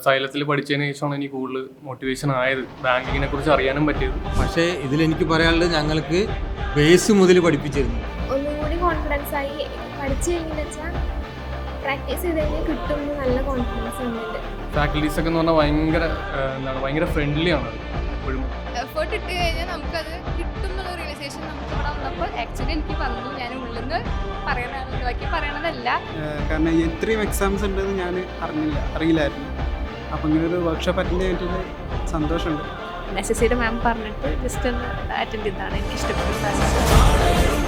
സൈലത്തിൽ പഠിച്ചതിന് ശേഷമാണ് എനിക്ക് കൂടുതൽ മോട്ടിവേഷൻ ആയത്, ബാങ്കിങ്ങിനെ കുറിച്ച് അറിയാനും പറ്റിയത്. പക്ഷേ ഇതിലെനിക്ക് പറയാനുള്ളത് ഞങ്ങൾക്ക് ബേസ് മുതൽ പഠിപ്പിച്ചിരുന്നു. ഒന്നും കൂടി കോൺഫിഡൻസ് ആയി പഠിച്ചു കഴിഞ്ഞെന്ന് വെച്ചാൽ പ്രാക്ടീസ് ചെയ്ത് കഴിഞ്ഞാൽ കിട്ടും നല്ല കോൺഫിഡൻസ് ഉണ്ട്. ഫാക്കൽറ്റീസ് ഒക്കെ എന്ന് പറഞ്ഞാൽ ഭയങ്കര ഫ്രണ്ട്ലി ആണ്. എപ്പോഴും എഫേർട്ട് ഇട്ട് കഴിഞ്ഞാൽ നമുക്കത് കിട്ടും എന്നുള്ള റിയലൈസേഷൻ നമുക്ക് ഇവിടെ വന്നപ്പോൾ ആക്ച്വലി എനിക്ക് വന്നു. ഞാൻ ഉള്ളിൽ നിന്ന് ബാക്കി പറയണതല്ല, കാരണം ഇത്രയും എക്സാംസ് ഉണ്ടെന്ന് ഞാൻ അറിയില്ലായിരുന്നു. അപ്പം ഇങ്ങനെ ഒരു വർക്ക്ഷോപ്പ് അറ്റൻഡ് ചെയ്തിട്ട് സന്തോഷമുണ്ട്. നെസസറിയുടെ മാം പറഞ്ഞിട്ട് ജസ്റ്റ് ഒന്ന് അറ്റൻഡ് ചെയ്തതാണ്. എനിക്ക് ഇഷ്ടപ്പെട്ട ക്ലാസ്സസ്.